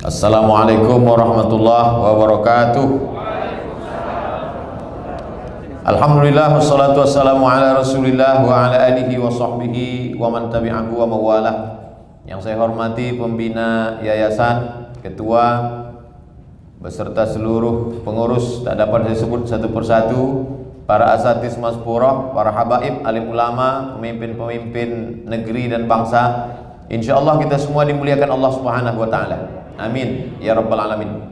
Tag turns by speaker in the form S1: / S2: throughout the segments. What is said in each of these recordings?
S1: Assalamualaikum warahmatullahi wabarakatuh. Alhamdulillah wassalatu wassalamu ala Rasulillah wa ala alihi wa sahbihi wa man tabi'ahu wa mawalah. Yang saya hormati pembina yayasan, ketua beserta seluruh pengurus, tak dapat saya sebut satu persatu, para asatidz Mazpurah, para habaib, alim ulama, pemimpin-pemimpin negeri dan bangsa. Insyaallah kita semua dimuliakan Allah Subhanahu wa taala. Amin ya rabbal alamin.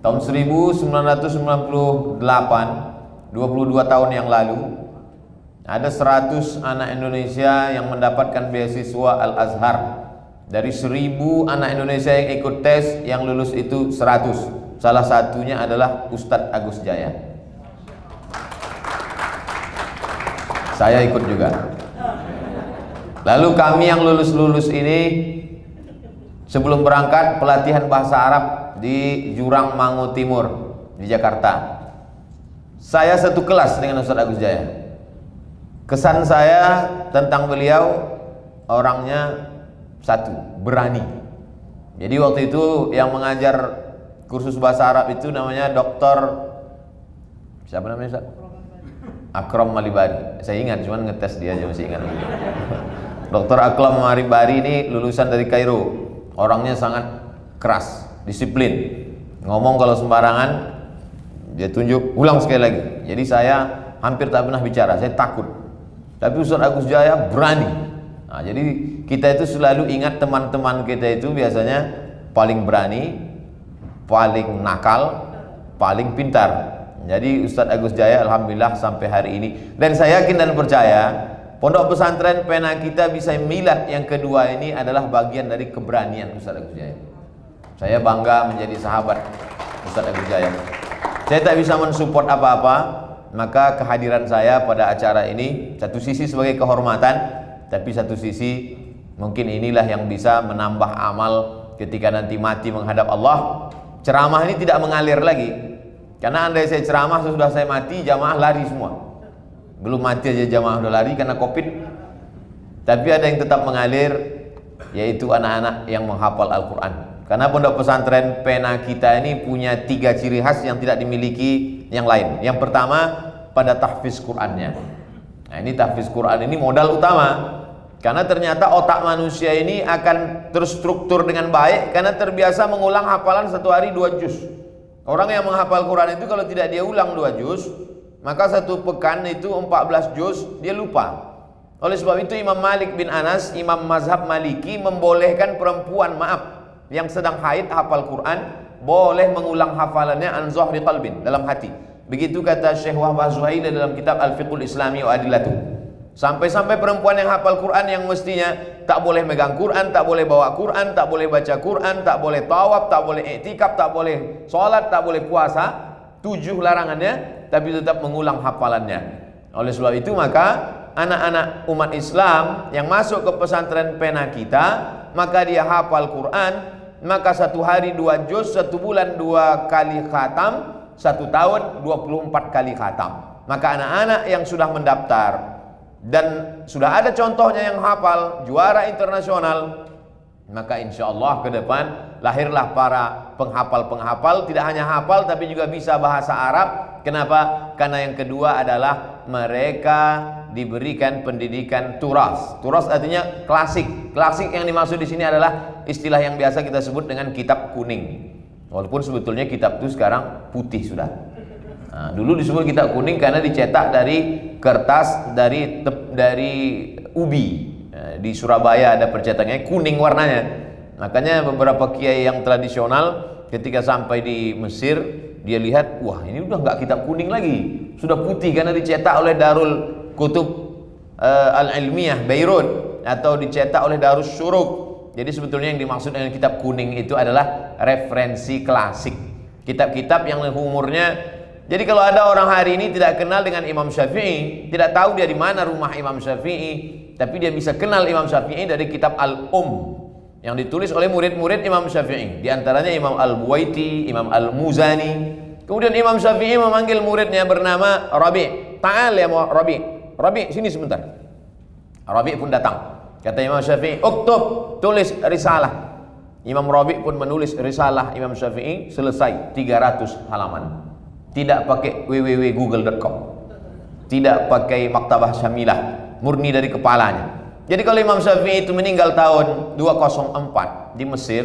S1: Tahun 1998, 22 tahun yang lalu, ada 100 anak Indonesia yang mendapatkan beasiswa Al-Azhar. Dari 1000 anak Indonesia yang ikut tes, yang lulus itu 100. Salah satunya adalah Ustadz Agus Jaya. Saya ikut juga. Lalu kami yang lulus-lulus ini, sebelum berangkat pelatihan bahasa Arab di Jurang Mangu Timur di Jakarta. Saya satu kelas dengan Ustadz Agus Jaya. Kesan saya tentang beliau, orangnya satu, berani. Jadi waktu itu yang mengajar kursus bahasa Arab itu namanya Dr. siapa namanya Ustaz? Akram Malibari. Saya ingat, cuman ngetes dia aja masih ingat. Dr. Akram Malibari ini lulusan dari Kairo. Orangnya sangat keras, disiplin. Ngomong kalau sembarangan dia tunjuk, ulang sekali lagi. Jadi saya hampir tak pernah bicara, saya takut. Tapi Ustaz Agus Jaya berani. Nah, jadi kita itu selalu ingat teman-teman kita itu biasanya paling berani, paling nakal, paling pintar. Jadi Ustaz Agus Jaya alhamdulillah sampai hari ini, dan saya yakin dan percaya Pondok Pesantren Pena Kita Bisa Milad yang kedua ini adalah bagian dari keberanian Ustaz Agus Jaya. Saya bangga menjadi sahabat Ustaz Agus Jaya. Saya tak bisa mensupport apa-apa, maka kehadiran saya pada acara ini satu sisi sebagai kehormatan, tapi satu sisi mungkin inilah yang bisa menambah amal ketika nanti mati menghadap Allah. Ceramah ini tidak mengalir lagi, karena andai saya ceramah sesudah saya mati, jamaah lari semua. Belum mati aja jamaah udah lari karena Covid. Tapi ada yang tetap mengalir, yaitu anak-anak yang menghafal Al-Quran. Karena Pondok Pesantren Pena Kita ini punya 3 ciri khas yang tidak dimiliki yang lain. Yang pertama, pada tahfiz Qur'annya. Nah, ini tahfiz Qur'an ini modal utama, karena ternyata otak manusia ini akan terstruktur dengan baik karena terbiasa mengulang hafalan satu hari 2 juz. Orang yang menghafal Quran itu kalau tidak dia ulang 2 juz, maka satu pekan itu 14 juz dia lupa. Oleh sebab itu Imam Malik bin Anas, imam mazhab Maliki, membolehkan perempuan yang sedang haid hafal Quran boleh mengulang hafalannya an zahri qalbin, dalam hati. Begitu kata Syekh Wahbah Zuhaili dalam kitab Al-Fiqhul Islami wa Adillatu. Sampai-sampai perempuan yang hafal Quran yang mestinya tak boleh megang Quran, tak boleh bawa Quran, tak boleh baca Quran, tak boleh tawaf, tak boleh iktikaf, tak boleh sholat, tak boleh puasa, 7 larangannya, tapi tetap mengulang hafalannya. Oleh sebab itu maka anak-anak umat Islam yang masuk ke pesantren Pena Kita, maka dia hafal Quran, maka 1 hari 2 juz, 1 bulan 2 kali khatam, 1 tahun 24 kali khatam. Maka anak-anak yang sudah mendaftar dan sudah ada contohnya yang hafal, juara internasional, maka insya Allah ke depan lahirlah para penghafal-penghafal, tidak hanya hafal tapi juga bisa bahasa Arab. Kenapa? Karena yang kedua adalah mereka diberikan pendidikan turas. Turas artinya klasik. Klasik yang dimaksud di sini adalah istilah yang biasa kita sebut dengan kitab kuning. Walaupun sebetulnya kitab itu sekarang putih sudah. Nah, dulu disebut kitab kuning karena dicetak dari kertas dari ubi. Nah, di Surabaya ada percetakannya kuning warnanya. Makanya beberapa kiai yang tradisional ketika sampai di Mesir, dia lihat, wah ini udah nggak kitab kuning lagi, sudah putih karena dicetak oleh Darul Kutub Al-Ilmiyah Beirut atau dicetak oleh Darus Syuruk. Jadi sebetulnya yang dimaksud dengan kitab kuning itu adalah referensi klasik, kitab-kitab yang umurnya. Jadi kalau ada orang hari ini tidak kenal dengan Imam Syafi'i, tidak tahu dia di mana rumah Imam Syafi'i, tapi dia bisa kenal Imam Syafi'i dari kitab Al-Um yang ditulis oleh murid-murid Imam Syafi'i. Di antaranya Imam Al-Buwaiti, Imam Al-Muzani. Kemudian Imam Syafi'i memanggil muridnya bernama Rabi'. Ta'al ya Rabi'. Rabi' sini sebentar. Rabi' pun datang. Kata Imam Syafi'i, "Uktub, tulis risalah." Imam Rabi' pun menulis risalah Imam Syafi'i selesai 300 halaman. Tidak pakai www.google.com, tidak pakai maktabah syamilah, murni dari kepalanya. Jadi kalau Imam Syafi'i itu meninggal tahun 204 di Mesir,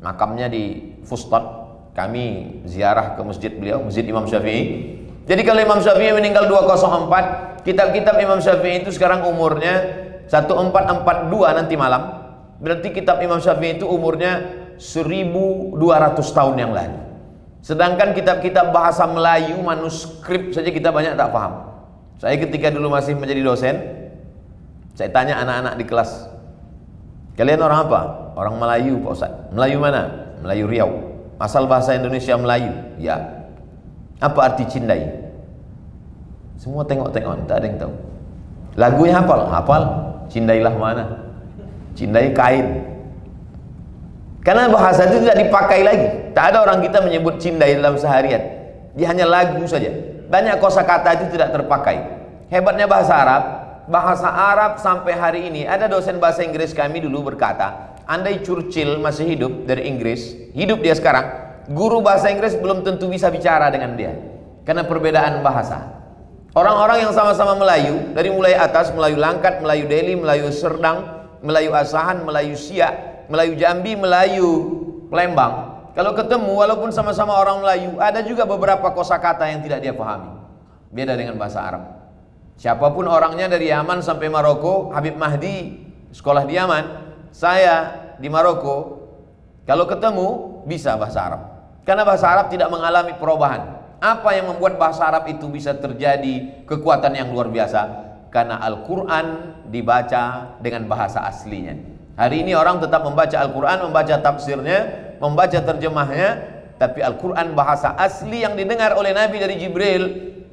S1: makamnya di Fustat. Kami ziarah ke masjid beliau, Masjid Imam Syafi'i. Jadi kalau Imam Syafi'i meninggal 204, kitab-kitab Imam Syafi'i itu sekarang umurnya 1442 nanti malam. Berarti kitab Imam Syafi'i itu umurnya 1200 tahun yang lalu. Sedangkan kitab-kitab bahasa Melayu, manuskrip saja kita banyak tak paham. Saya ketika dulu masih menjadi dosen, saya tanya anak-anak di kelas, kalian orang apa? Orang Melayu Pak Ustaz. Melayu mana? Melayu Riau. Asal bahasa Indonesia Melayu? Ya. Apa arti cindai? Semua tengok-tengok, tak ada yang tahu. Lagunya hafal? Hafal. Cindailah mana? Cindai kain. Karena bahasa itu tidak dipakai lagi. Tak ada orang kita menyebut cindai dalam seharian. Dia hanya lagu saja. Banyak kosakata itu tidak terpakai. Hebatnya bahasa Arab. Bahasa Arab sampai hari ini, ada dosen bahasa Inggris kami dulu berkata, andai Churchill masih hidup dari Inggris, hidup dia sekarang, guru bahasa Inggris belum tentu bisa bicara dengan dia. Karena perbedaan bahasa. Orang-orang yang sama-sama Melayu, dari mulai atas, Melayu Langkat, Melayu Delhi, Melayu Serdang, Melayu Asahan, Melayu Siak, Melayu Jambi, Melayu Palembang, kalau ketemu walaupun sama-sama orang Melayu, ada juga beberapa kosakata yang tidak dia pahami. Beda dengan bahasa Arab. Siapapun orangnya dari Yaman sampai Maroko, Habib Mahdi sekolah di Yaman, saya di Maroko, kalau ketemu bisa bahasa Arab. Karena bahasa Arab tidak mengalami perubahan. Apa yang membuat bahasa Arab itu bisa terjadi kekuatan yang luar biasa? Karena Al-Quran dibaca dengan bahasa aslinya. Hari ini orang tetap membaca Al-Quran, membaca tafsirnya, membaca terjemahnya, tapi Al-Quran bahasa asli yang didengar oleh Nabi dari Jibril,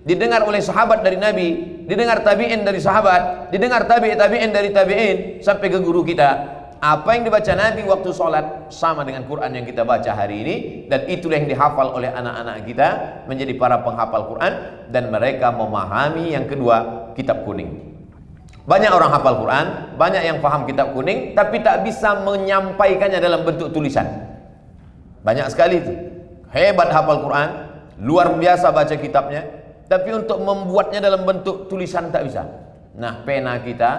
S1: didengar oleh sahabat dari Nabi, didengar tabi'in dari sahabat, didengar tabi'in dari tabi'in sampai ke guru kita. Apa yang dibaca Nabi waktu sholat sama dengan Quran yang kita baca hari ini, dan itulah yang dihafal oleh anak-anak kita menjadi para penghafal Quran, dan mereka memahami yang kedua, kitab kuning. Banyak orang hafal Quran, banyak yang paham kitab kuning, tapi tak bisa menyampaikannya dalam bentuk tulisan. Banyak sekali itu. Hebat hafal Quran, luar biasa baca kitabnya, tapi untuk membuatnya dalam bentuk tulisan tak bisa. Nah, pena kita,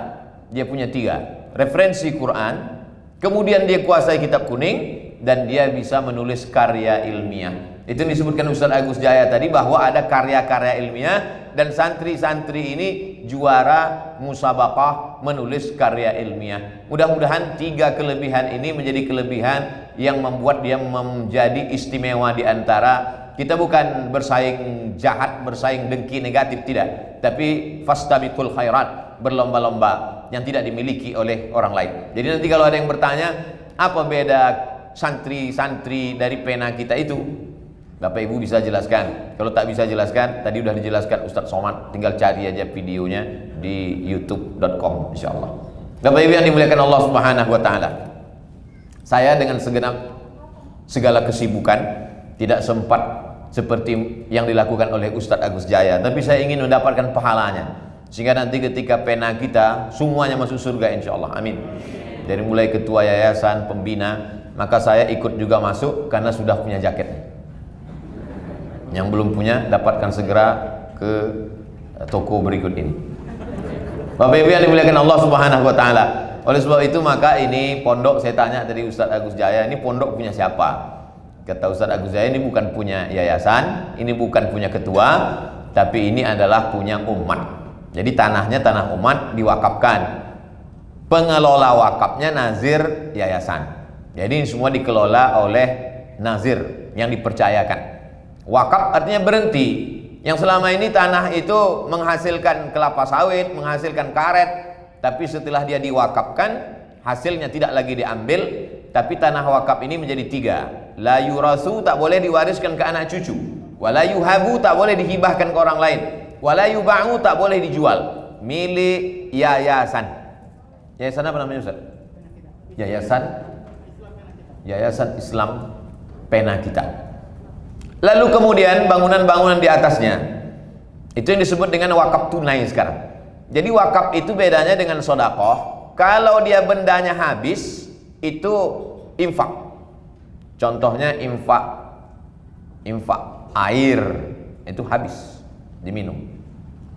S1: dia punya 3. Referensi Quran, kemudian dia kuasai kitab kuning, dan dia bisa menulis karya ilmiah. Itu yang disebutkan Ustaz Agus Jaya tadi, bahwa ada karya-karya ilmiah, dan santri-santri ini juara musabaqah menulis karya ilmiah. Mudah-mudahan 3 kelebihan ini menjadi kelebihan yang membuat dia menjadi istimewa di antara kita. Bukan bersaing jahat, bersaing dengki negatif, tidak, tapi fastabiqul khairat, berlomba-lomba yang tidak dimiliki oleh orang lain. Jadi nanti kalau ada yang bertanya, apa beda santri-santri dari pena kita itu, Bapak Ibu bisa jelaskan. Kalau tak bisa jelaskan, tadi sudah dijelaskan Ustadz Somad, tinggal cari aja videonya di youtube.com insyaallah. Bapak Ibu yang dimuliakan Allah Subhanahu wa taala, saya dengan segenap segala kesibukan tidak sempat seperti yang dilakukan oleh Ustadz Agus Jaya, tapi saya ingin mendapatkan pahalanya, sehingga nanti ketika pena kita semuanya masuk surga insyaallah, amin. Dari mulai ketua yayasan, pembina, maka saya ikut juga masuk karena sudah punya jaket. Yang belum punya, dapatkan segera ke toko berikut ini. Bapak Ibu yang dimuliakan Allah Subhanahu wa taala. Oleh sebab itu maka ini pondok, saya tanya tadi Ustadz Agus Jaya, ini pondok punya siapa? Kata Ustadz Agus Jaya, ini bukan punya yayasan, ini bukan punya ketua, tapi ini adalah punya umat. Jadi tanahnya tanah umat, diwakafkan. Pengelola wakafnya nazir yayasan. Jadi ini semua dikelola oleh nazir yang dipercayakan. Wakaf artinya berhenti. Yang selama ini tanah itu menghasilkan kelapa sawit, menghasilkan karet, tapi setelah dia diwakafkan, hasilnya tidak lagi diambil, tapi tanah wakaf ini menjadi 3. La yurasu, tak boleh diwariskan ke anak cucu. Wala yuhabu, tak boleh dihibahkan ke orang lain. Wala yuba'u, tak boleh dijual. Milik yayasan. Yayasan apa namanya Ustaz? Yayasan Islam Pena Kita. Lalu kemudian bangunan-bangunan di atasnya, itu yang disebut dengan wakaf tunai sekarang. Jadi wakaf itu bedanya dengan sodakoh. Kalau dia bendanya habis, itu infak. Contohnya infak air itu habis diminum,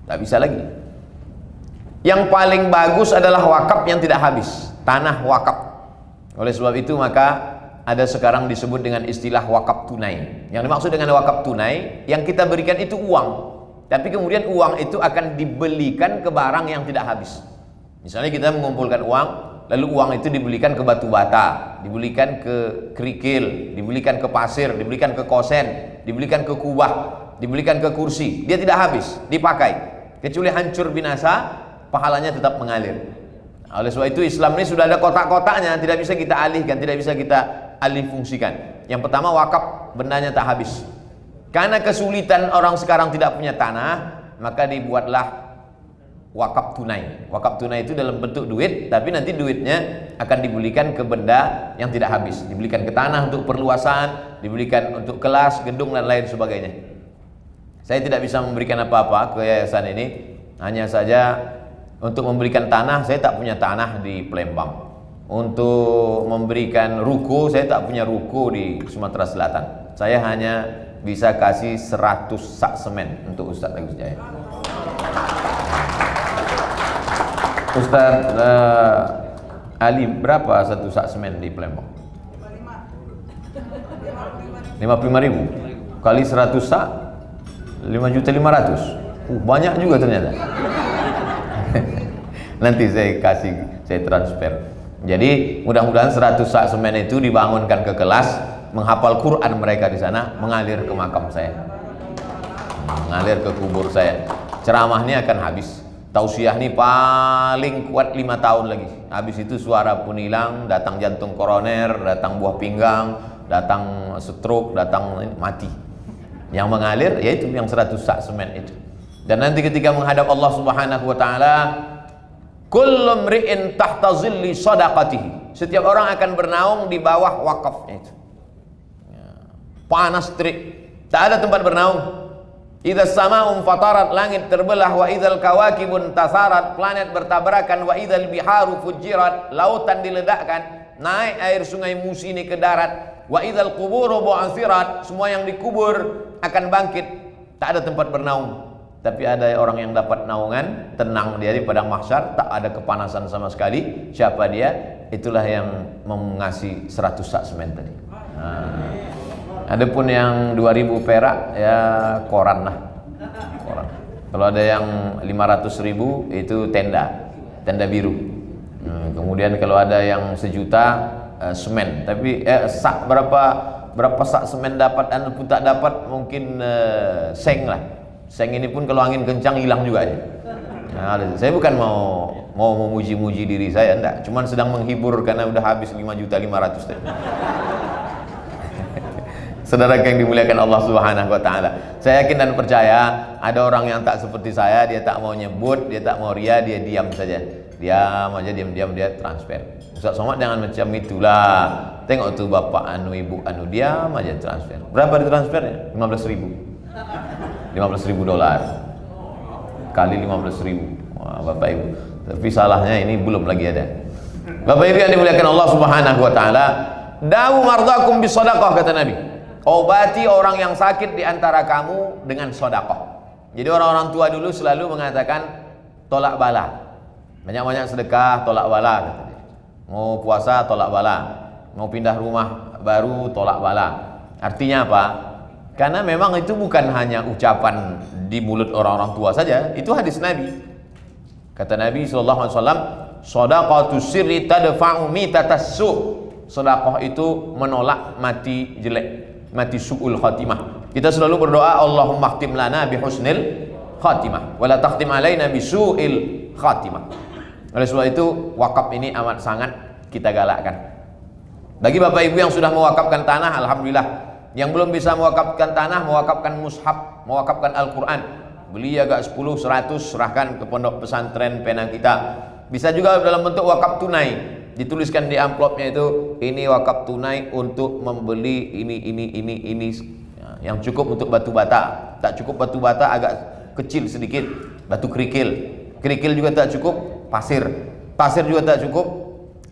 S1: tak bisa lagi. Yang paling bagus adalah wakaf yang tidak habis, tanah wakaf. Oleh sebab itu maka ada sekarang disebut dengan istilah wakaf tunai. Yang dimaksud dengan wakaf tunai, yang kita berikan itu uang, tapi kemudian uang itu akan dibelikan ke barang yang tidak habis. Misalnya kita mengumpulkan uang, lalu uang itu dibelikan ke batu bata, dibelikan ke kerikil, dibelikan ke pasir, dibelikan ke kosen, dibelikan ke kubah, dibelikan ke kursi. Dia tidak habis, dipakai. Kecuali hancur binasa, pahalanya tetap mengalir. Oleh sebab itu Islam ini sudah ada kotak-kotaknya, tidak bisa kita alihkan, tidak bisa kita alih fungsikan. Yang pertama, wakaf bendanya tak habis. Karena kesulitan orang sekarang tidak punya tanah, maka dibuatlah wakaf tunai. Wakaf tunai itu dalam bentuk duit, tapi nanti duitnya akan dibelikan ke benda yang tidak habis. Dibelikan ke tanah untuk perluasan, dibelikan untuk kelas, gedung dan lain sebagainya. Saya tidak bisa memberikan apa-apa ke yayasan ini, hanya saja untuk memberikan tanah, saya tak punya tanah di Palembang. Untuk memberikan ruko, saya tak punya ruko di Sumatera Selatan. Saya hanya bisa kasih 100 sak semen untuk Ustaz Agus Jaya. Ustaz Ali, berapa satu sak semen di Palembang? 55.000 kali 100 sak 5.500.000. Banyak juga ternyata. Nanti saya transfer. Jadi mudah-mudahan 100 sak semen itu dibangunkan ke kelas, menghafal Quran mereka di sana, mengalir ke makam saya, mengalir ke kubur saya. Ceramah ini akan habis. Tausiah ini paling kuat 5 tahun lagi. Habis itu suara pun hilang, datang jantung koroner, datang buah pinggang, datang stroke, datang mati. Yang mengalir yaitu yang 100 sak semen itu. Dan nanti ketika menghadap Allah Subhanahu wa taala, kullu mri'in tahta zilli shadaqatihi. Setiap orang akan bernaung di bawah wakafnya itu. Panas terik, tak ada tempat bernaung. Idza sama'un fatarat, langit terbelah, wa idzal kawakibun tasarat, planet bertabrakan, wa idzal biharu fujirat, lautan diledakkan, naik air sungai Musi ini ke darat, wa idzal quburu bu'athirat, semua yang dikubur akan bangkit. Tak ada tempat bernaung. Tapi ada orang yang dapat naungan, tenang dia di padang mahsyar, tak ada kepanasan sama sekali. Siapa dia? Itulah yang mengasih 100 sak semen tadi. Adapun yang 2.000 perak ya koran lah. Koran. Kalau ada yang 500.000 itu tenda biru. Kemudian kalau ada yang 1 juta semen. Tapi sak berapa sak semen dapat dan pun tak dapat, mungkin seng lah. Seng ini pun kalau angin kencang hilang juga aja. Nah, saya bukan mau memuji-muji diri saya, enggak. Cuman sedang menghibur karena udah habis 5.500.000 tadi. Saudara yang dimuliakan Allah Subhanahu wa taala. Saya yakin dan percaya ada orang yang tak seperti saya, dia tak mau nyebut, dia tak mau ria, dia diam saja. Diam aja, diam-diam dia transfer. Ustaz Somad jangan macam itulah. Tengok tuh bapak anu, ibu anu, diam aja transfer. Berapa ditransfernya? 15.000. $15.000 kali 15.000. Wah, Bapak Ibu. Tapi salahnya ini belum lagi ada. Bapak Ibu yang dimuliakan Allah Subhanahu wa taala, dawu mardakum bisadaqah, kata Nabi. Obati orang yang sakit di antara kamu dengan sedekah. Jadi orang-orang tua dulu selalu mengatakan tolak bala. Banyak-banyak sedekah, tolak bala, kata dia. Mau puasa, tolak bala. Mau pindah rumah baru, tolak bala. Artinya apa? Karena memang itu bukan hanya ucapan di mulut orang-orang tua saja, itu hadis Nabi. Kata Nabi SAW, shadaqatu sirri tadfa'u mitatas su'. Sedekah itu menolak mati jelek, mati su'ul khatimah. Kita selalu berdoa, Allahumma khtim lana bi husnil khatimah wa la takhtim alaina bi su'il khatimah. Oleh sebab itu wakaf ini amat sangat kita galakkan. Bagi Bapak Ibu yang sudah mewakafkan tanah, alhamdulillah. Yang belum bisa mewakafkan tanah, mewakafkan mushaf, mewakafkan Al-Quran, beli agak 10, 100, serahkan ke pondok pesantren Penang kita. Bisa juga dalam bentuk wakaf tunai, dituliskan di amplopnya itu, ini wakaf tunai untuk membeli ini ya, yang cukup untuk batu bata. Tak cukup batu bata, agak kecil sedikit, batu kerikil. Kerikil juga tak cukup, pasir juga tak cukup,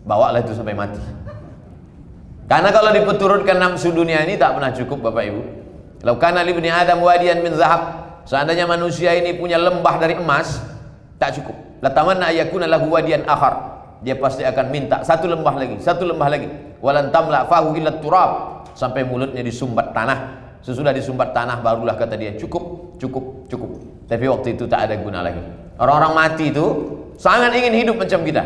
S1: bawalah itu sampai mati. Karena kalau diperturutkan nafsu dunia ini tak pernah cukup Bapak Ibu. Kalau kana li ibni Adam wadiyan min zahab, seandainya manusia ini punya lembah dari emas, tak cukup. Latamanna yakuna lahu wadiyan akhar, dia pasti akan minta satu lembah lagi, satu lembah lagi. Walan tamla fahu illa turab, sampai mulutnya disumbat tanah. Sesudah disumbat tanah barulah kata dia cukup, cukup, cukup. Tapi waktu itu tak ada guna lagi. Orang-orang mati itu sangat ingin hidup macam kita.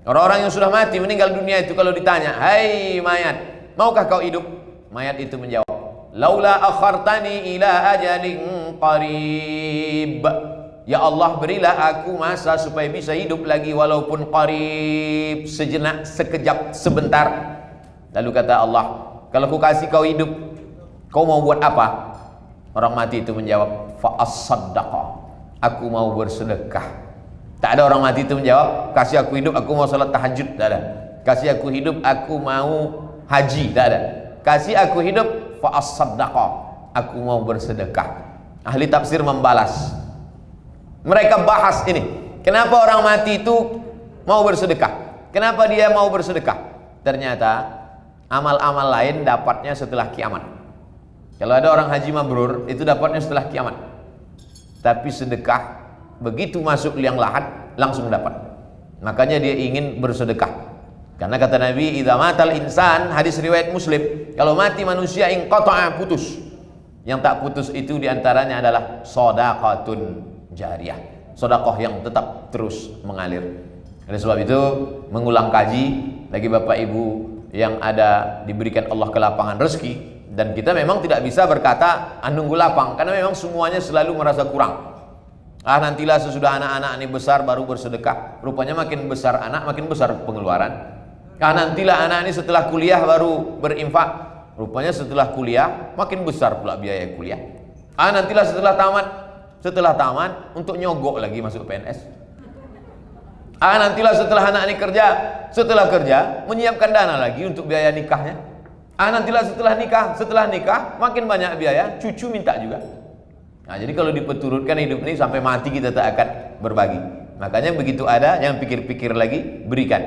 S1: Orang-orang yang sudah mati meninggal dunia itu kalau ditanya, "Hai mayat, maukah kau hidup?" Mayat itu menjawab, "Laula akhartani ila ajalin qarib." Ya Allah, berilah aku masa supaya bisa hidup lagi walaupun qarib, sejenak, sekejap, sebentar. Lalu kata Allah, kalau aku kasih kau hidup, kau mau buat apa? Orang mati itu menjawab, fa as-saddaqa, aku mau bersedekah. Tak ada orang mati itu menjawab, kasih aku hidup, aku mau salat tahajud. Tak ada. Kasih aku hidup, aku mau haji. Tak ada. Kasih aku hidup, fa as-saddaqa, aku mau bersedekah. Ahli tafsir membalas, mereka bahas ini, kenapa orang mati itu mau bersedekah? Kenapa dia mau bersedekah? Ternyata amal-amal lain dapatnya setelah kiamat. Kalau ada orang haji mabrur, itu dapatnya setelah kiamat. Tapi sedekah, begitu masuk liang lahat, langsung dapat. Makanya dia ingin bersedekah. Karena kata Nabi, idza matal insan, hadis riwayat Muslim, kalau mati manusia inqata'a, putus. Yang tak putus itu diantaranya adalah shadaqatun jariyah, sedekah yang tetap terus mengalir. Oleh sebab itu, mengulang kaji bagi Bapak Ibu yang ada diberikan Allah kelapangan rezeki, dan kita memang tidak bisa berkata nunggu lapang, karena memang semuanya selalu merasa kurang. Nantilah sesudah anak-anak ini besar baru bersedekah. Rupanya makin besar anak, makin besar pengeluaran. Nantilah anak ini setelah kuliah baru berinfak. Rupanya setelah kuliah makin besar pula biaya kuliah. Nantilah setelah tamat untuk nyogok lagi masuk PNS. Nantilah setelah anak ini kerja, setelah kerja menyiapkan dana lagi untuk biaya nikahnya. Nantilah setelah nikah makin banyak biaya, cucu minta juga. Jadi kalau diperturutkan hidup ini sampai mati kita tak akan berbagi. Makanya begitu ada, jangan pikir-pikir lagi, berikan.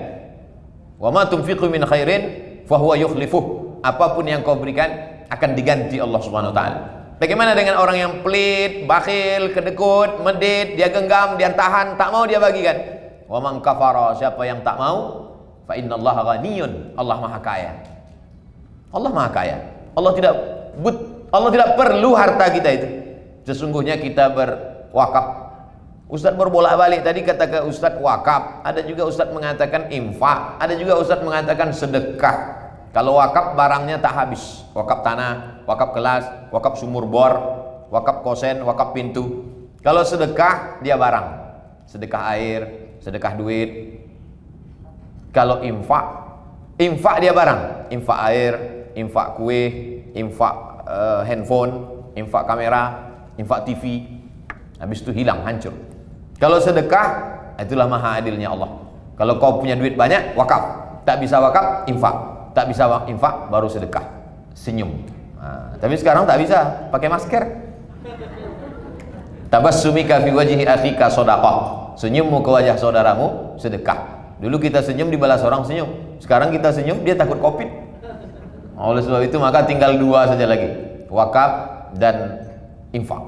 S1: Wa ma tunfiqu min khairin fa huwa yukhlifuh. Apapun yang kau berikan akan diganti Allah Subhanahu wa taala. Bagaimana dengan orang yang pelit, bakhil, kedekut, medit, dia genggam, dia tahan, tak mau dia bagikan. Wa man kafara, siapa yang tak mau, fa innallaha ghaniyun, Allah Maha Kaya. Allah Maha Kaya. Allah tidak perlu harta kita itu. Sesungguhnya kita berwakaf. Ustaz berbolak-balik tadi kata ke Ustaz wakaf, ada juga Ustaz mengatakan infak, ada juga Ustaz mengatakan sedekah. Kalau wakaf barangnya tak habis, wakaf tanah, wakaf kelas, wakaf sumur bor, wakaf kosen, wakaf pintu. Kalau sedekah dia barang, sedekah air, sedekah duit. Kalau infak dia barang, infak air, infak kue, infak handphone, infak kamera, infak TV. Habis itu hilang, hancur. Kalau sedekah, itulah maha adilnya Allah. Kalau kau punya duit banyak, wakaf. Tak bisa wakaf, infak. Tak bisa infak, baru sedekah. Senyum. Tapi sekarang tak bisa, pakai masker. Tabassumika fi wajhi akhika shadaqah. Senyummu ke wajah saudaramu sedekah. Dulu kita senyum dibalas orang senyum. Sekarang kita senyum dia takut Covid. Oleh sebab itu maka tinggal dua saja lagi, wakaf dan infak.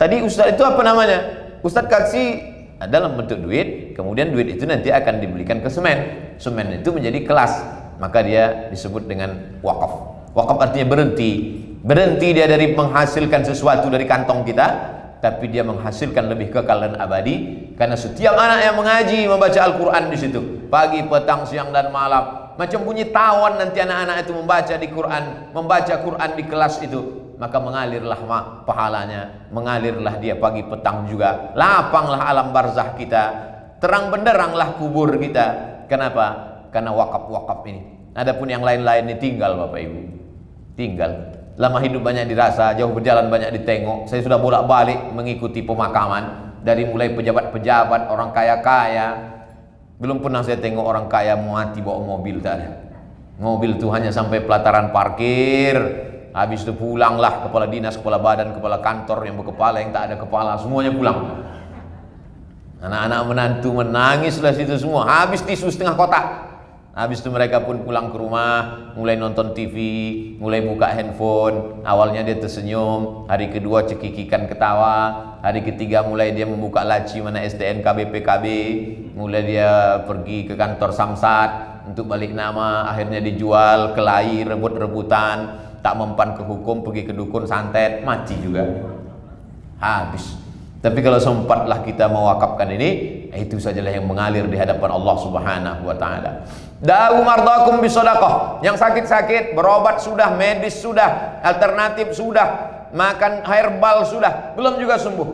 S1: Tadi Ustaz itu apa namanya? Ustaz kasih dalam bentuk duit, kemudian duit itu nanti akan dibelikan ke semen. Semen itu menjadi kelas, maka dia disebut dengan wakaf. Wakaf artinya berhenti dia dari menghasilkan sesuatu dari kantong kita, tapi dia menghasilkan lebih kekal dan abadi. Karena setiap anak yang mengaji, membaca Al-Quran di situ, pagi, petang, siang dan malam, macam bunyi tawan nanti anak-anak itu membaca di Quran, membaca Quran di kelas itu, maka mengalirlah pahalanya, mengalirlah dia pagi petang juga, lapanglah alam barzah kita, terang benderanglah kubur kita. Kenapa? Karena wakaf-wakaf ini. Adapun yang lain-lain ini tinggal Bapak Ibu, tinggal. Lama hidup banyak dirasa, jauh berjalan banyak ditengok. Saya sudah bolak-balik mengikuti pemakaman, dari mulai pejabat-pejabat, orang kaya-kaya. Belum pernah saya tengok orang kaya mati bawa mobil, tak ada. Mobil itu hanya sampai pelataran parkir. Habis itu pulanglah kepala dinas, kepala badan, kepala kantor, yang berkepala, yang tak ada kepala, semuanya pulang. Anak-anak menantu menangislah situ semua. Habis tisu setengah kotak. Habis itu mereka pun pulang ke rumah, mulai nonton TV, mulai buka handphone. Awalnya dia tersenyum, hari kedua cekikikan ketawa, hari ketiga mulai dia membuka laci mana STNK BPKB, mulai dia pergi ke kantor Samsat untuk balik nama, akhirnya dijual, kelahi, rebut-rebutan, tak mempan ke hukum, pergi ke dukun santet, mati juga. Habis. Tapi kalau sempatlah kita mewakafkan ini, itu sajalah yang mengalir di hadapan Allah Subhanahu wa taala. Da'u mardakum bisadaqah. Yang sakit-sakit berobat sudah, medis sudah, alternatif sudah, makan herbal sudah, belum juga sembuh.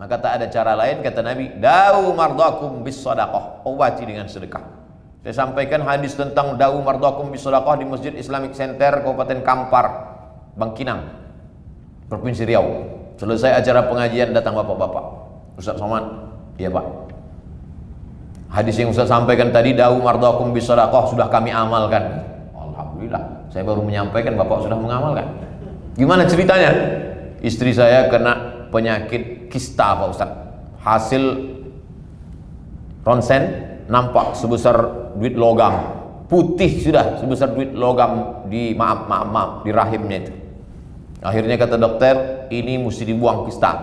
S1: Maka tak ada cara lain kata Nabi, da'u mardakum bisadaqah. Obati dengan sedekah. Saya sampaikan hadis tentang da'u mardakum bisadaqah di Masjid Islamic Center Kabupaten Kampar, Bangkinang, Provinsi Riau. Selesai acara pengajian datang bapak-bapak. Ustaz Somad, iya pak. Hadis yang Ustaz sampaikan tadi, da'u mardakum bisadaqah, sudah kami amalkan. Alhamdulillah, saya baru menyampaikan, bapak sudah mengamalkan. Gimana ceritanya? Istri saya kena penyakit kista pak Ustaz. Hasil ronsen nampak sebesar duit logam, putih sudah sebesar duit logam di maaf di rahimnya itu. Akhirnya kata dokter, ini mesti dibuang kista.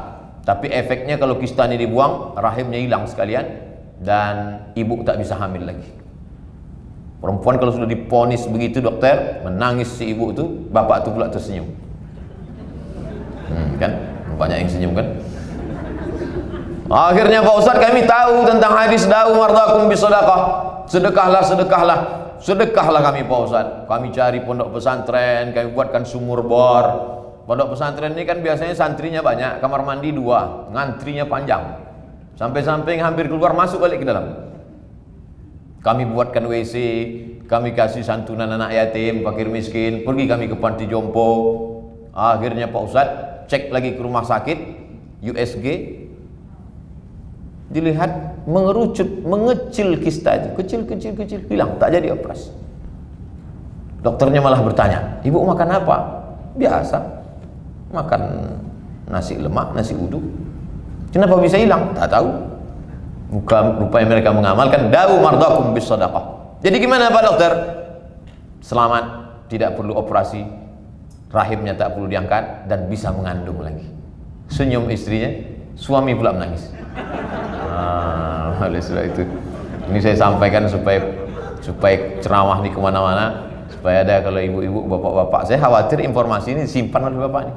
S1: Tapi efeknya kalau kista ini dibuang, rahimnya hilang sekalian dan ibu tak bisa hamil lagi. Perempuan kalau sudah diponis begitu dokter, menangis si ibu itu, bapak itu pula tersenyum. Kan? Banyak yang senyum kan? Akhirnya Pak Ustaz, kami tahu tentang hadis da'u mardakum bisadaqah. Sedekahlah, sedekahlah. Sedekahlah kami Pak Ustaz. Kami cari pondok pesantren, kami buatkan sumur bor. Pondok pesantren ini kan biasanya santrinya banyak, kamar mandi 2, ngantrinya panjang. Sampai-sampai hampir keluar masuk balik ke dalam. Kami buatkan WC, kami kasih santunan anak yatim, fakir miskin, pergi kami ke panti jompo. Akhirnya Pak Ustaz cek lagi ke rumah sakit, USG, dilihat mengerucut, mengecil kista itu, kecil, hilang, tak jadi operasi. Dokternya malah bertanya, ibu makan apa? Biasa, makan nasi lemak, nasi uduk. Kenapa bisa hilang? Tak tahu. Rupanya mereka mengamalkan da'u mardakum bisadaqah. Jadi gimana Pak Dokter? Selamat, tidak perlu operasi, rahimnya tak perlu diangkat dan bisa mengandung lagi. Senyum istrinya, suami pula menangis. Oleh sebab itu, ini saya sampaikan supaya ceramah di kemana-mana, supaya ada kalau ibu-ibu, bapak-bapak. Saya khawatir informasi ini disimpan oleh bapak ini.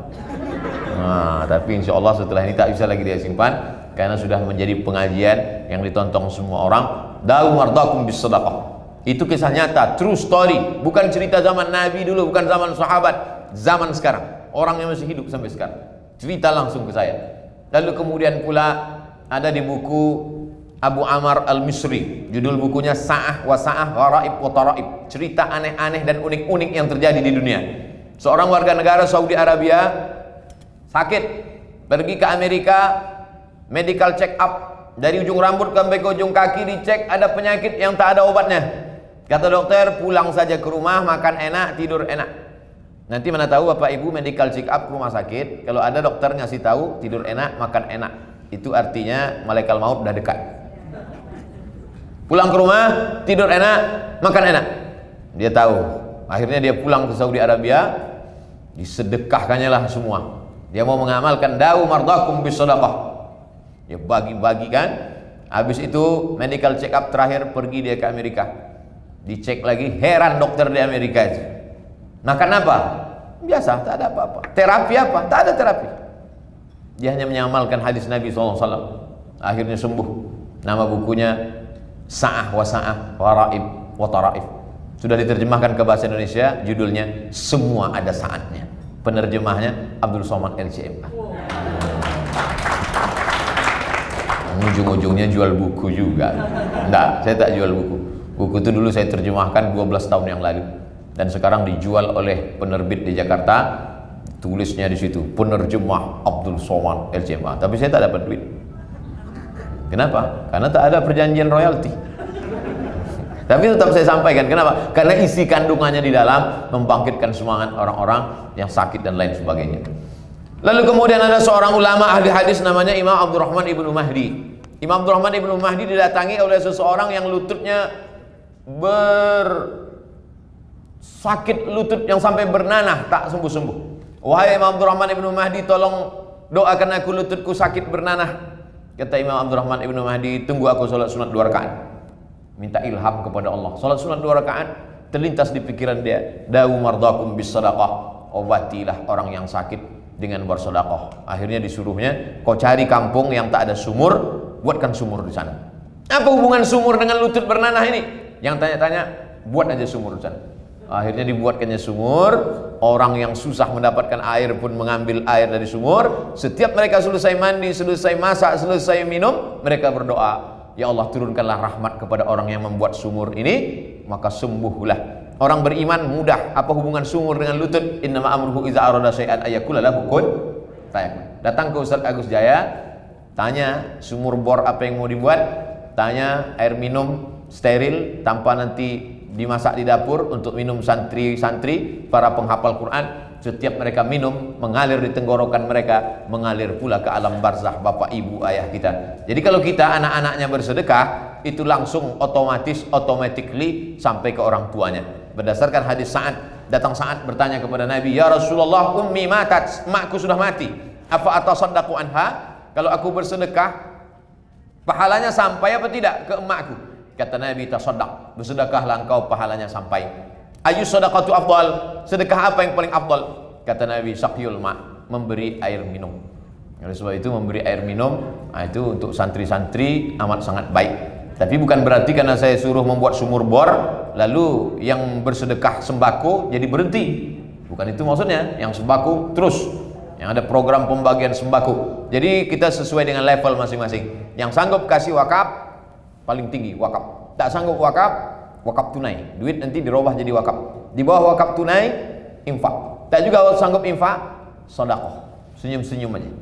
S1: Tapi insya Allah setelah ini tak bisa lagi dia simpan, karena sudah menjadi pengajian yang ditonton semua orang. Da'u mardakum bisadaqah. Itu kisah nyata, true story, bukan cerita zaman Nabi dulu, bukan zaman sahabat, zaman sekarang. Orang yang masih hidup sampai sekarang. Cerita langsung ke saya. Lalu kemudian pula ada di buku Abu Amar Al-Misri, judul bukunya Sa'ah wa Sa'ah Gharaib wa Taraib, cerita aneh-aneh dan unik-unik yang terjadi di dunia. Seorang warga negara Saudi Arabia sakit, pergi ke Amerika, medical check up, dari ujung rambut sampai ke ujung kaki dicek, ada penyakit yang tak ada obatnya. Kata dokter, pulang saja ke rumah, makan enak, tidur enak. Nanti mana tahu Bapak Ibu medical check up ke rumah sakit, kalau ada dokter ngasih tahu tidur enak, makan enak, itu artinya malaikat maut udah dekat. Pulang ke rumah, tidur enak, makan enak. Dia tahu. Akhirnya dia pulang ke Saudi Arabia, disedekahkannya lah semua. Dia mau mengamalkan da'u mardakum bisadaqah. Dia bagi-bagikan. Habis itu medical check up terakhir, pergi dia ke Amerika. Dicek lagi, heran dokter di Amerika itu. Makan apa? Biasa, tak ada apa-apa. Terapi apa? Tak ada terapi. Dia hanya mengamalkan hadis Nabi SAW. Akhirnya sembuh. Nama bukunya Sa'ah wa Sa'ah Gharaib wa Taraib. Sudah diterjemahkan ke bahasa Indonesia, judulnya Semua Ada Saatnya. Penerjemahnya Abdul Somad LCMA. Ujung-ujungnya jual buku juga. Enggak, saya tak jual buku. Buku itu dulu saya terjemahkan 12 tahun yang lalu. Dan sekarang dijual oleh penerbit di Jakarta. Tulisnya di situ, penerjemah Abdul Somad LCMA. Tapi saya tak dapat duit. Kenapa? Karena tak ada perjanjian royalti. Tapi tetap saya sampaikan. Kenapa? Karena isi kandungannya di dalam membangkitkan semangat orang-orang yang sakit dan lain sebagainya. Lalu kemudian ada seorang ulama ahli hadis namanya Imam Abdurrahman Ibnu Mahdi. Imam Abdurrahman Ibnu Mahdi didatangi oleh seseorang yang lututnya sakit lutut yang sampai bernanah tak sembuh-sembuh. Wahai Imam Abdurrahman Ibnu Mahdi, tolong doakan aku, lututku sakit bernanah. Kata Imam Abdurrahman Ibnu Mahdi, tunggu aku sholat sunat 2 rakaat. Minta ilham kepada Allah. Sholat sunat 2 rakaat, terlintas di pikiran dia, dawu mardakum bis sadaqah, obatilah orang yang sakit dengan bersedekah. Akhirnya disuruhnya, kau cari kampung yang tak ada sumur, buatkan sumur di sana. Apa hubungan sumur dengan lutut bernanah ini? Yang tanya-tanya, buat aja sumur di sana. Akhirnya dibuatkannya sumur. Orang yang susah mendapatkan air pun mengambil air dari sumur. Setiap mereka selesai mandi, selesai masak, selesai minum, mereka berdoa, ya Allah, turunkanlah rahmat kepada orang yang membuat sumur ini, maka sembuhlah. Orang beriman mudah. Apa hubungan sumur dengan lutut? Innama amruhu iza arada syai'an ayakula lahu kun fayakun. Datang ke Ustaz Agus Jaya, tanya sumur bor apa yang mau dibuat, tanya air minum steril tanpa nanti dimasak di dapur untuk minum santri-santri para penghafal Quran. Setiap mereka minum, mengalir di tenggorokan mereka, mengalir pula ke alam barzakh bapak ibu ayah kita. Jadi kalau kita anak-anaknya bersedekah, itu langsung automatically sampai ke orang tuanya. Berdasarkan hadis Sa'ad, datang Sa'ad bertanya kepada Nabi, ya Rasulullah, ummi matat, makku sudah mati, apa atasaddaqu anha? Kalau aku bersedekah, pahalanya sampai apa tidak ke emakku? Kata Nabi, tasaddaq, bersedekahlah engkau, pahalanya sampai. Ayu sadaqatu afdal, sedekah apa yang paling afdal? Kata Nabi, saqyul ma, memberi air minum. Oleh sebab itu memberi air minum, itu untuk santri-santri amat sangat baik. Tapi bukan berarti karena saya suruh membuat sumur bor, lalu yang bersedekah sembako jadi berhenti. Bukan itu maksudnya. Yang sembako terus, yang ada program pembagian sembako. Jadi kita sesuai dengan level masing-masing. Yang sanggup kasih wakaf, paling tinggi wakaf. Tak sanggup wakaf, wakaf tunai. Duit nanti dirubah jadi wakaf. Di bawah wakaf tunai, infak. Tak juga sanggup infak, sedekah. Senyum-senyum aja.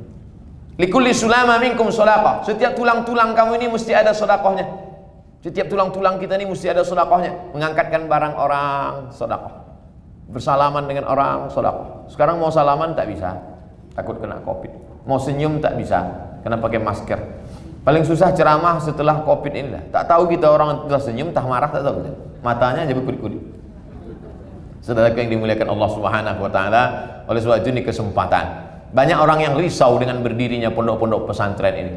S1: Likulli sulama minkum sedekah. Setiap tulang-tulang kamu ini mesti ada sedekahnya. Setiap tulang-tulang kita ini mesti ada sedekahnya. Mengangkatkan barang orang, sedekah. Bersalaman dengan orang, sedekah. Sekarang mau salaman tak bisa, takut kena Covid. Mau senyum tak bisa, kena pakai masker. Paling susah ceramah setelah Covid inilah. Tak tahu kita orang telah senyum, tak marah, tak tahu kita. Matanya aja berkedip-kedip. Saudaraku yang dimuliakan Allah Subhanahu wa taala, oleh sebab itu ini kesempatan. Banyak orang yang risau dengan berdirinya pondok-pondok pesantren ini.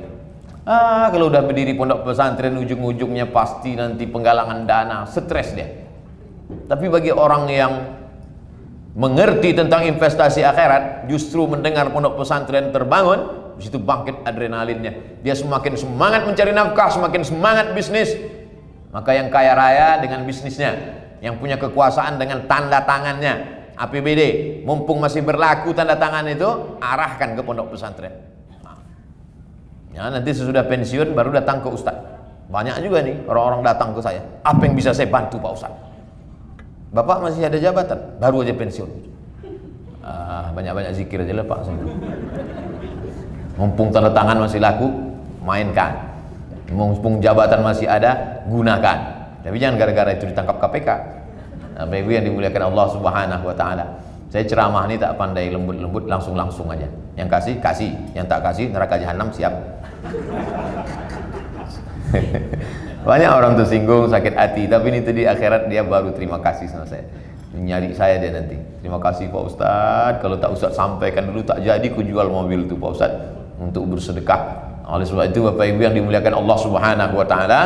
S1: Kalau udah berdiri pondok pesantren, ujung-ujungnya pasti nanti penggalangan dana, stres dia. Tapi bagi orang yang mengerti tentang investasi akhirat, justru mendengar pondok pesantren terbangun, di situ bangkit adrenalinnya. Dia semakin semangat mencari nafkah, semakin semangat bisnis. Maka yang kaya raya dengan bisnisnya, yang punya kekuasaan dengan tanda tangannya, APBD, mumpung masih berlaku tanda tangan itu, arahkan ke pondok pesantren. Ya, nanti sesudah pensiun baru datang ke Ustaz. Banyak juga nih orang-orang datang ke saya, apa yang bisa saya bantu Pak Ustaz? Bapak masih ada jabatan, baru aja pensiun. Banyak-banyak zikir aja lah Pak. Mumpung tanda tangan masih laku, mainkan. Mumpung jabatan masih ada, gunakan. Tapi jangan gara-gara itu ditangkap KPK. Bapak Ibu yang dimuliakan Allah Subhanahu wa taala. Saya ceramah ini tak pandai lembut-lembut, langsung-langsung aja. Yang kasih, kasih. Yang tak kasih, neraka jahanam siap. Banyak orang tersinggung, sakit hati. Tapi ini tadi akhirat dia baru terima kasih sama saya. Nyari saya dia nanti. Terima kasih Pak Ustadz. Kalau tak Ustadz sampaikan dulu, tak jadi ku jual mobil itu Pak Ustadz untuk bersedekah. Oleh sebab itu Bapak Ibu yang dimuliakan Allah Subhanahu wa taala,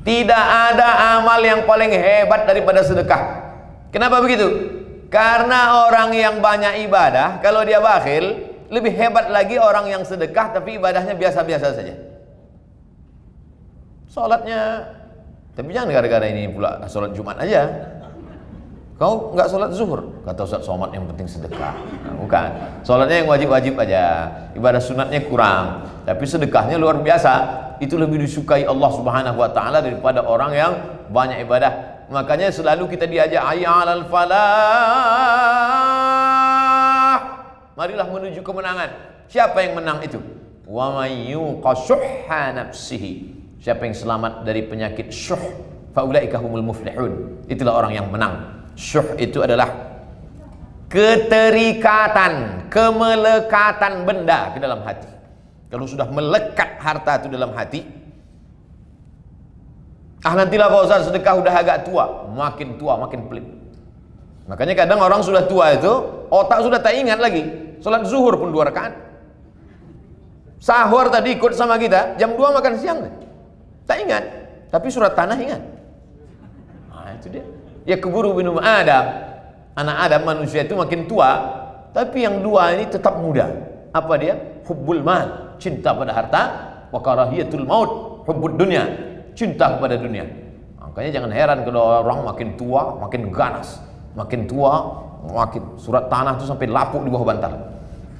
S1: tidak ada amal yang paling hebat daripada sedekah. Kenapa begitu? Karena orang yang banyak ibadah, kalau dia bakhil, lebih hebat lagi orang yang sedekah tapi ibadahnya biasa-biasa saja. Salatnya, tapi jangan gara-gara ini pula salat Jumat aja. Kau nggak salat zuhur, kata Ustaz Somad yang penting sedekah. Nah, bukan, salatnya yang wajib-wajib aja, ibadah sunatnya kurang, tapi sedekahnya luar biasa. Itu lebih disukai Allah Subhanahu wa taala daripada orang yang banyak ibadah. Makanya selalu kita diajak hayya 'alal falah. Marilah menuju kemenangan. Siapa yang menang itu? Wa may yuqa syuhha nafsihi. Siapa yang selamat dari penyakit syuh, fa ulaika humul muflihun. Itulah orang yang menang. Syuh itu adalah keterikatan, kemelekatan benda ke dalam hati. Kalau sudah melekat harta itu dalam hati, nantilah Pak Ustaz sedekah udah agak tua makin pelit. Makanya kadang orang sudah tua itu otak sudah tak ingat lagi. Salat zuhur pun 2 rakaat. Sahur tadi ikut sama kita, jam 2 makan siang. Tak ingat, tapi surat tanah ingat. Nah, itu dia. Ya keburu minum Adam. Anak Adam manusia itu makin tua, tapi yang 2 ini tetap muda. Apa dia? Hubbul mal, cinta pada harta, wa karahiyatul maut, hubbud dunya, cinta kepada dunia. Makanya jangan heran kalau orang makin tua makin ganas, makin tua makin surat tanah itu sampai lapuk di bawah bantal.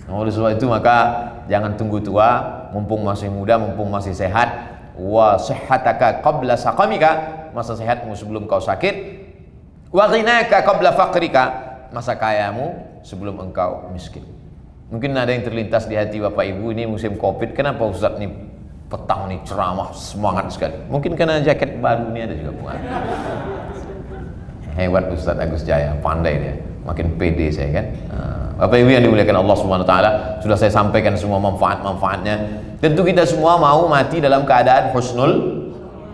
S1: Oleh sebab itu maka jangan tunggu tua, mumpung masih muda, mumpung masih sehat. Wa sihhataka qabla saqamika, masa sehatmu sebelum kau sakit. Wa ghinaka qabla faqrika, masa kayamu sebelum engkau miskin. Mungkin ada yang terlintas di hati Bapak Ibu, ini musim Covid, kenapa Ustaz nih petang nih ceramah semangat sekali? Mungkin karena jaket baru ini ada juga pengaruh. Hebat Ustaz Agus Jaya, pandai dia, makin pede saya kan. Bapak Ibu yang dimuliakan Allah Subhanahu wa taala, sudah saya sampaikan semua manfaat-manfaatnya. Tentu kita semua mau mati dalam keadaan husnul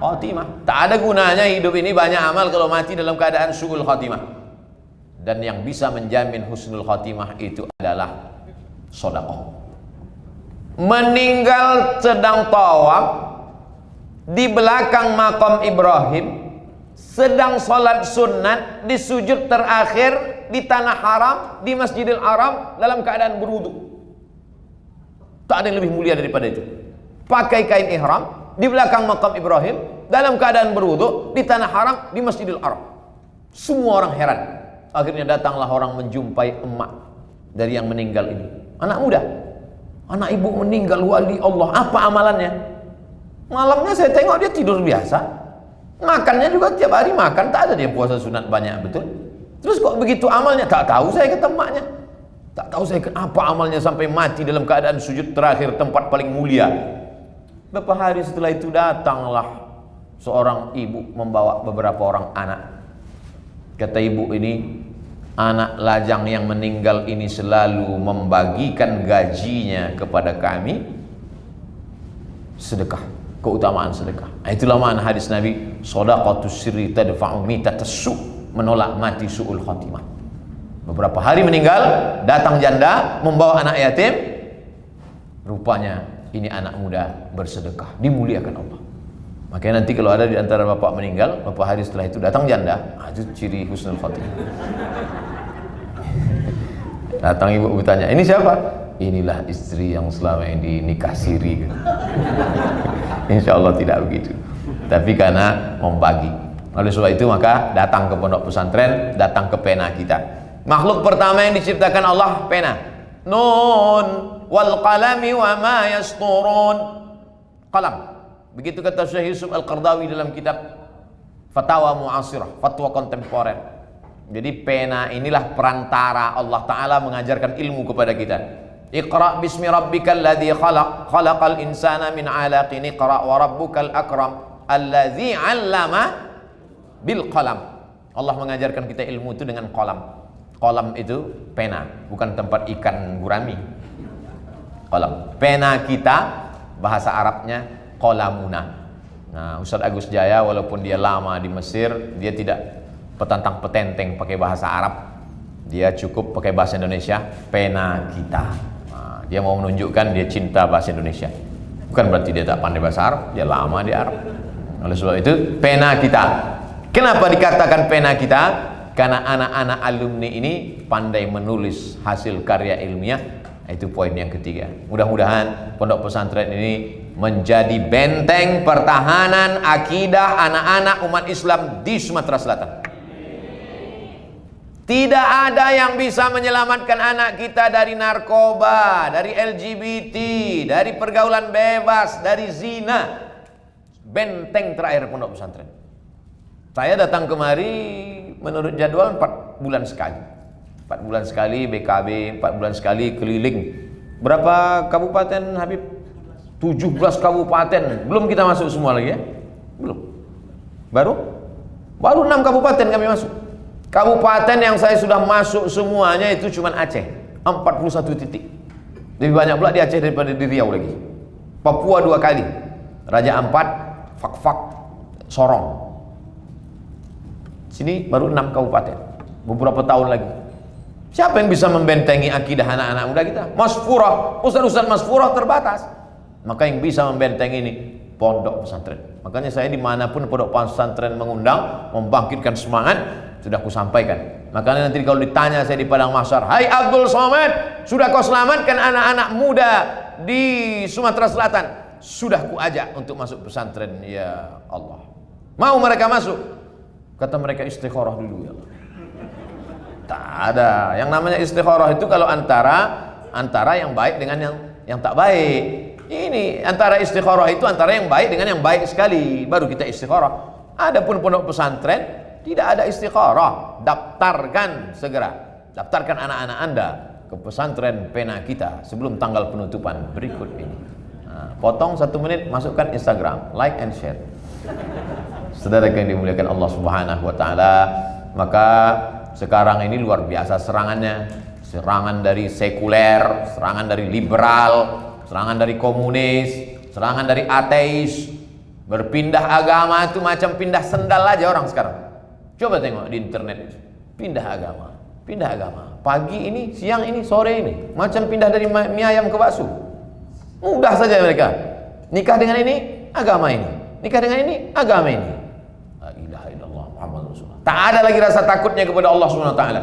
S1: khatimah. Tak ada gunanya hidup ini banyak amal kalau mati dalam keadaan su'ul khatimah. Dan yang bisa menjamin husnul khatimah itu adalah sedekah. Meninggal sedang tawaf di belakang makam Ibrahim, sedang sholat sunat di sujud terakhir di tanah haram, di Masjidil Haram dalam keadaan berwudu. Tak ada yang lebih mulia daripada itu. Pakai kain ihram di belakang makam Ibrahim dalam keadaan berwudu di tanah haram di Masjidil Haram. Semua orang heran. Akhirnya datanglah orang menjumpai emak dari yang meninggal ini. Anak muda, anak ibu meninggal wali Allah. Apa amalannya? Malamnya saya tengok dia tidur biasa. Makannya juga tiap hari makan, tak ada dia puasa sunat banyak betul. Terus kok begitu amalnya? Tak tahu saya kata emaknya. Tak tahu saya apa amalnya sampai mati dalam keadaan sujud terakhir tempat paling mulia. Beberapa hari setelah itu datanglah seorang ibu membawa beberapa orang anak. Kata ibu ini, anak lajang yang meninggal ini selalu membagikan gajinya kepada kami sedekah, keutamaan sedekah. Itulah makna hadis Nabi, shadaqatus sirri tadfa'u mitatas su', menolak mati su'ul khatimah. Beberapa hari meninggal, datang janda membawa anak yatim. Rupanya ini anak muda bersedekah, dimuliakan Allah. Makanya nanti kalau ada di antara bapak meninggal, beberapa hari setelah itu datang janda, itu ciri husnul khatimah. Datang ibu bertanya, ini siapa? Inilah istri yang selama ini nikah siri. Insya Allah tidak begitu, tapi karena membagi. Oleh sebab itu maka datang ke pondok pesantren, datang ke pena kita. Makhluk pertama yang diciptakan Allah pena. Nun wal qalami wa ma yasturun. Qalam. Begitu kata Syekh Yusuf Al-Qardawi dalam kitab Fatawa Mu'asirah, fatwa kontemporer. Jadi pena inilah perantara Allah Ta'ala mengajarkan ilmu kepada kita. Iqra bismi rabbikal ladzi khalaq, khalaqal insana min 'alaqin, iqra wa rabbukal akram alladzi 'allama bil qalam. Allah mengajarkan kita ilmu itu dengan qalam. Qalam itu pena, bukan tempat ikan gurami. Qalam. Pena kita bahasa Arabnya qalamuna. Nah, Ustaz Agus Jaya walaupun dia lama di Mesir, dia tidak petantang petenteng pakai bahasa Arab. Dia cukup pakai bahasa Indonesia, pena kita. Nah, dia mau menunjukkan dia cinta bahasa Indonesia. Bukan berarti dia tak pandai bahasa Arab, dia lama di Arab. Oleh sebab itu, pena kita. Kenapa dikatakan pena kita? Karena anak-anak alumni ini pandai menulis hasil karya ilmiah. Itu poin yang ketiga. Mudah-mudahan pondok pesantren ini menjadi benteng pertahanan akidah anak-anak umat Islam di Sumatera Selatan. Tidak ada yang bisa menyelamatkan anak kita dari narkoba, dari LGBT, dari pergaulan bebas, dari zina. Benteng terakhir pondok pesantren. Saya datang kemari menurut jadwal 4 bulan sekali. 4 bulan sekali BKB, 4 bulan sekali keliling. Berapa kabupaten Habib? 17 kabupaten. Belum kita masuk semua lagi ya? Belum. Baru 6 kabupaten kami masuk. Kabupaten yang saya sudah masuk semuanya itu cuma Aceh, 41 titik. Lebih banyak pula di Aceh daripada di Riau lagi. Papua 2 kali, Raja Ampat, Fak-Fak, Sorong. Sini baru 6 kabupaten. Beberapa tahun lagi. Siapa yang bisa membentengi akidah anak-anak muda kita? Masfurah, ustaz-ustaz masfurah terbatas. Maka yang bisa membentengi ini pondok pesantren. Makanya saya dimanapun pondok pesantren mengundang, membangkitkan semangat, sudah aku sampaikan. Makanya nanti kalau ditanya saya di padang mahsyar, hai Abdul Somad, sudah kau selamatkan anak-anak muda di Sumatera Selatan? Sudah ku ajak untuk masuk pesantren, ya Allah. Mau mereka masuk? Kata mereka istikharah dulu ya Allah. Tak ada. Yang namanya istikharah itu kalau antara yang baik dengan yang tak baik. Ini antara istikharah itu antara yang baik dengan yang baik sekali, baru kita istikharah. Adapun pondok pesantren tidak ada istikharah. Daftarkan segera. Daftarkan anak-anak Anda ke pesantren pena kita sebelum tanggal penutupan berikut ini. Nah, potong 1 menit, masukkan Instagram, like and share. Saudara yang dimuliakan Allah Subhanahu wa taala, maka sekarang ini luar biasa serangannya. Serangan dari sekuler, serangan dari liberal, serangan dari komunis, serangan dari ateis. Berpindah agama itu macam pindah sendal aja orang sekarang. Coba tengok di internet, pindah agama, pindah agama. Pagi ini, siang ini, sore ini, macam pindah dari mie ayam ke bakso. Mudah saja mereka. Nikah dengan ini, agama ini. Nikah dengan ini, agama ini. La ilaha illallah Muhammad Rasulullah. Tak ada lagi rasa takutnya kepada Allah Subhanahu wa taala.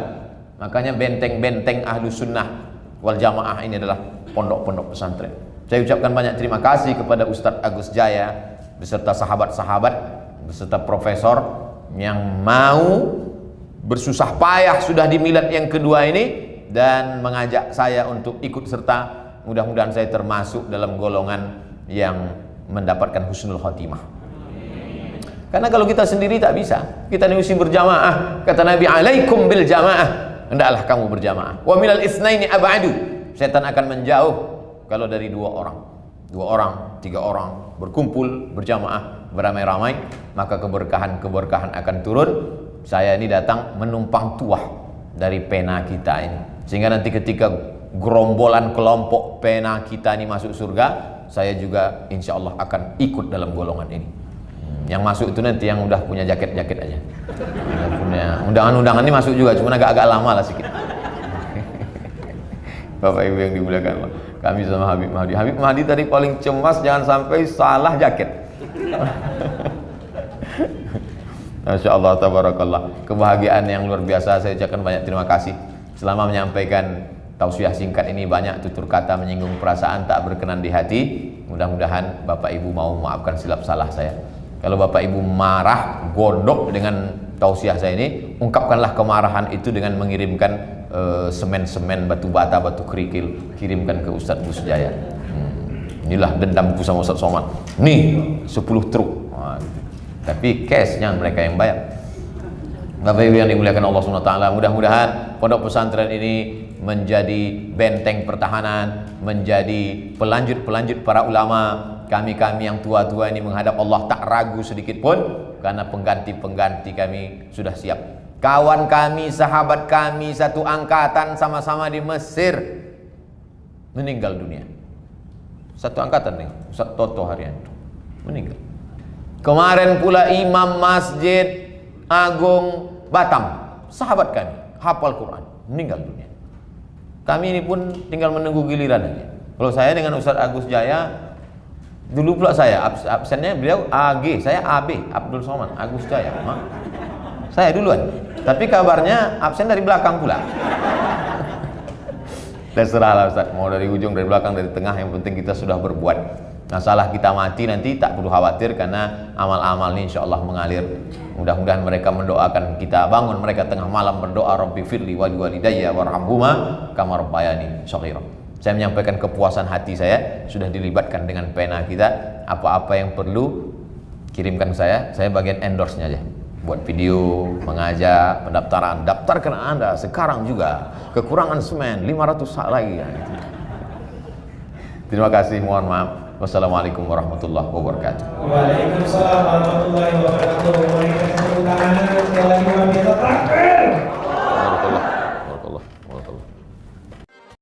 S1: Makanya benteng-benteng ahlu sunnah wal jamaah ini adalah pondok-pondok pesantren. Saya ucapkan banyak terima kasih kepada Ustadz Agus Jaya beserta sahabat-sahabat, beserta profesor yang mau bersusah payah sudah di milad yang kedua ini dan mengajak saya untuk ikut serta. Mudah-mudahan saya termasuk dalam golongan yang mendapatkan husnul khotimah. Karena kalau kita sendiri tak bisa, kita mesti berjamaah. Kata Nabi, alaikum bil jamaah. Hendaklah kamu berjamaah. Wa minal itsnaini ab'adu. Setan akan menjauh kalau dari 2 orang. 2 orang, 3 orang berkumpul berjamaah beramai-ramai, maka keberkahan akan turun. Saya ini datang menumpang tuah dari pena kita ini. Sehingga nanti ketika gerombolan kelompok pena kita ini masuk surga, saya juga insya Allah akan ikut dalam golongan ini. Yang masuk itu nanti yang udah punya jaket-jaket aja. Punya undangan-undangan ini masuk juga, cuma agak-agak lama lah sedikit. Bapak Ibu yang dimuliakan Allah, kami sama Habib Mahdi. Habib Mahdi tadi paling cemas jangan sampai salah jaket. Masya Allah, tabarakallah. Kebahagiaan yang luar biasa. Saya ucapkan banyak terima kasih selama menyampaikan tausiah singkat ini. Banyak tutur kata menyinggung perasaan tak berkenan di hati. Mudah-mudahan Bapak Ibu mau memaafkan silap salah saya. Kalau Bapak Ibu marah, gondok dengan tausiah saya ini, ungkapkanlah kemarahan itu dengan mengirimkan semen-semen, batu bata, batu kerikil, kirimkan ke Ustadz Gus Jaya. Inilah dendamku sama Ustadz Somad. Nih 10 truk. Tapi cashnya mereka yang bayar. Bapak Ibu yang dimuliakan Allah Subhanahu wa taala, mudah-mudahan pondok pesantren ini menjadi benteng pertahanan, menjadi pelanjut para ulama. Kami-kami yang tua-tua ini menghadap Allah tak ragu sedikit pun, karena pengganti-pengganti kami sudah siap. Kawan kami, sahabat kami, satu angkatan sama-sama di Mesir meninggal dunia. Satu angkatan nih, Ustaz Toto Haryanto meninggal. Kemarin pula Imam Masjid Agung Batam, sahabat kami, hafal Quran, meninggal dunia. Kami ini pun tinggal menunggu giliran aja. Kalau saya dengan Ustaz Agus Jaya, dulu pula saya absennya beliau AG, saya AB, Abdul Somad, Agus Jaya. Saya duluan. Tapi kabarnya absen dari belakang pula. Terserahlah Ustaz, mau dari ujung, dari belakang, dari tengah, yang penting kita sudah berbuat. Masalah kita mati nanti tak perlu khawatir, karena amal-amal ini insya Allah mengalir. Mudah-mudahan mereka mendoakan kita, bangun mereka tengah malam berdoa, Rabbi firli wali walidayya warhamhuma kama rabbayani shaghira. Saya menyampaikan kepuasan hati saya sudah dilibatkan dengan pena kita. Apa-apa yang perlu kirimkan saya bagian endorse-nya aja. Buat video, mengajak, pendaftaran, daftarkan Anda sekarang juga. Kekurangan semen 500 sak lagi. Terima kasih, mohon maaf. Wassalamualaikum warahmatullahi wabarakatuh.
S2: Waalaikumsalam warahmatullahi wabarakatuh.